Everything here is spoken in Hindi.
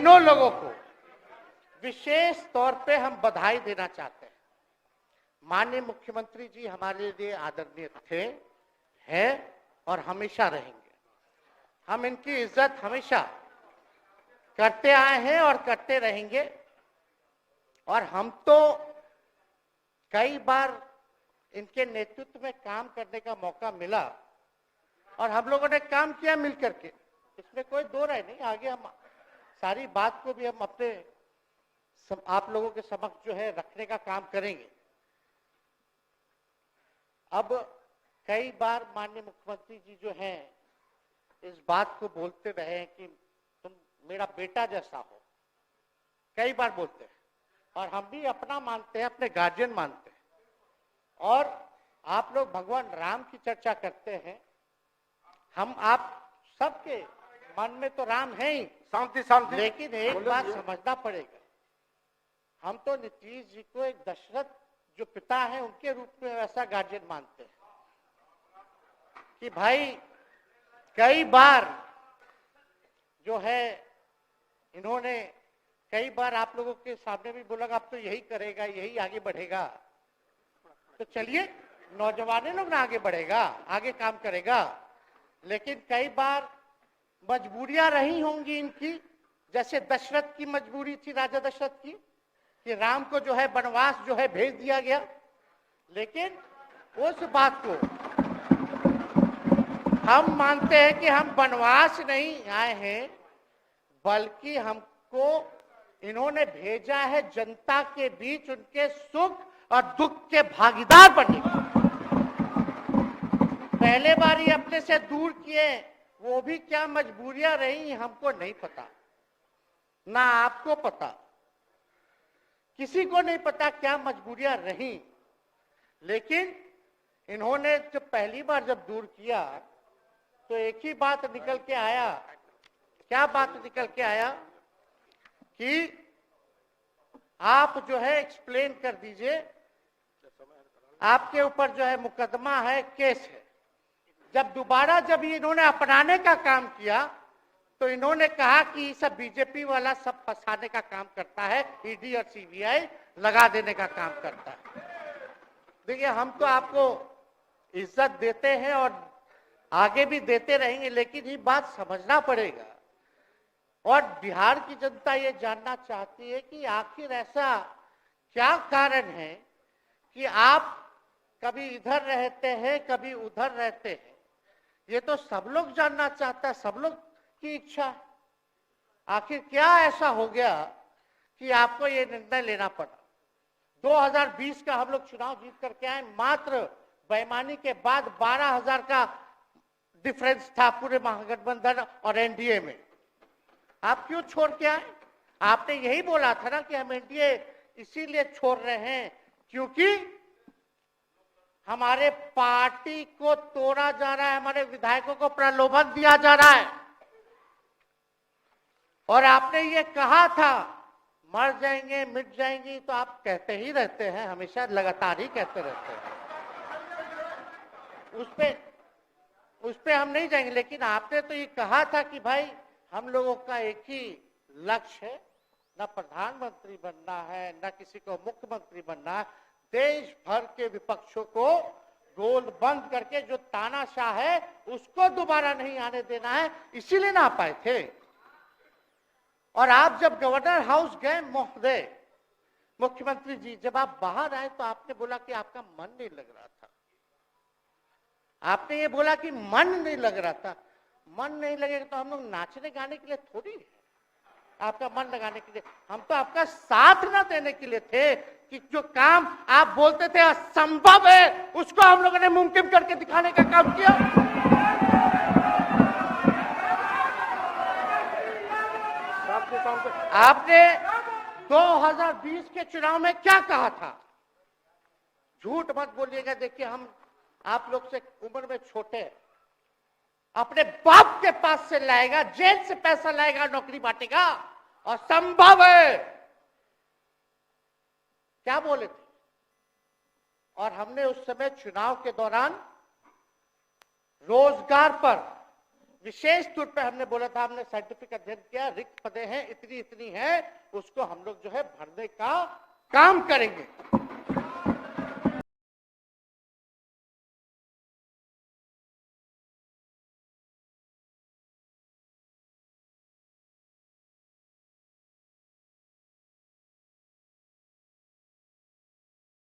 तीनों लोगों को विशेष तौर पे हम बधाई देना चाहते हैं। माननीय मुख्यमंत्री जी हमारे लिए आदरणीय थे, हैं और हमेशा रहेंगे। हम इनकी इज्जत हमेशा करते आए हैं और करते रहेंगे। और हम तो कई बार इनके नेतृत्व में काम करने का मौका मिला और हम लोगों ने काम किया मिलकर के, इसमें कोई दो राय नहीं। आगे हम सारी बात को भी हम अपने आप लोगों के समक्ष जो है रखने का काम करेंगे। अब कई बार माननीय मुख्यमंत्री जी जो हैं इस बात को बोलते रहे कि तुम मेरा बेटा जैसा हो, कई बार बोलते हैं और हम भी अपना मानते हैं, अपने गार्जियन मानते हैं। और आप लोग भगवान राम की चर्चा करते हैं, हम आप सबके मन में तो राम है ही, शांति शांति। लेकिन एक बात समझना पड़ेगा, हम तो नीतीश जी को एक दशरथ जो पिता है उनके रूप में वैसा गार्जियन मानते हैं कि भाई कई बार जो है इन्होंने कई बार आप लोगों के सामने भी बोला अब तो यही करेगा, यही आगे बढ़ेगा। तो चलिए नौजवान लोग ना आगे बढ़ेगा, आगे काम करेगा। लेकिन कई बार मजबूरियां रही होंगी इनकी, जैसे दशरथ की मजबूरी थी, राजा दशरथ की, कि राम को जो है वनवास जो है भेज दिया गया। लेकिन उस बात को हम मानते हैं कि हम वनवास नहीं आए हैं, बल्कि हमको इन्होंने भेजा है जनता के बीच उनके सुख और दुख के भागीदार बनने। पहले बार ही अपने से दूर किए, वो भी क्या मजबूरियां रही हमको नहीं पता, ना आपको पता, किसी को नहीं पता क्या मजबूरियां रही। लेकिन इन्होंने जब पहली बार जब दूर किया तो एक ही बात निकल के आया। क्या बात निकल के आया कि आप जो है एक्सप्लेन कर दीजिए, आपके ऊपर जो है मुकदमा है, केस है। जब दोबारा जब इन्होंने अपनाने का काम किया तो इन्होंने कहा कि ये सब बीजेपी वाला सब फंसाने का काम करता है, ईडी और सीबीआई लगा देने का काम करता है। देखिए हम तो आपको इज्जत देते हैं और आगे भी देते रहेंगे, लेकिन ये बात समझना पड़ेगा। और बिहार की जनता ये जानना चाहती है कि आखिर ऐसा क्या कारण है कि आप कभी इधर रहते हैं, कभी उधर रहते हैं। ये तो सब लोग जानना चाहता है, सब लोग की इच्छा है। आखिर क्या ऐसा हो गया कि आपको ये निर्णय लेना पड़ा। 2020 का हम लोग चुनाव जीत करके आए, मात्र बेईमानी के बाद 12,000 का डिफरेंस था पूरे महागठबंधन और एनडीए में। आप क्यों छोड़ के आए? आपने यही बोला था ना कि हम एनडीए इसीलिए छोड़ रहे हैं क्योंकि हमारे पार्टी को तोड़ा जा रहा है, हमारे विधायकों को प्रलोभन दिया जा रहा है। और आपने ये कहा था मर जाएंगे, मिट जाएंगी, तो आप कहते ही रहते हैं, हमेशा लगातार ही कहते रहते हैं। उस पे हम नहीं जाएंगे, लेकिन आपने तो ये कहा था कि भाई हम लोगों का एक ही लक्ष्य है, न प्रधानमंत्री बनना है, न किसी को मुख्यमंत्री बनना है, देश भर के विपक्षों को गोल बंद करके जो तानाशाह है उसको दोबारा नहीं आने देना है, इसीलिए ना आ पाए थे। और आप जब गवर्नर हाउस गए महोदय, मुख्यमंत्री जी जब आप बाहर आए तो आपने बोला कि आपका मन नहीं लग रहा था। आपने ये बोला कि मन नहीं लग रहा था। मन नहीं लगेगा तो हम लोग नाचने गाने के लिए थोड़ी है, आपका मन लगाने के लिए। हम तो आपका साथ ना देने के लिए थे कि जो काम आप बोलते थे असंभव है उसको हम लोगों ने मुमकिन करके दिखाने का काम किया। आपने 2020 के चुनाव में क्या कहा था? झूठ मत बोलिएगा। देखिए हम आप लोग से उम्र में छोटे, अपने बाप के पास से लाएगा, जेल से पैसा लाएगा, नौकरी बांटेगा, और संभव है क्या बोले थे। और हमने उस समय चुनाव के दौरान रोजगार पर विशेष तौर पे हमने बोला था, हमने साइंटिफिक अध्ययन किया, रिक्त पदे हैं इतनी इतनी है, उसको हम लोग जो है भरने का काम करेंगे।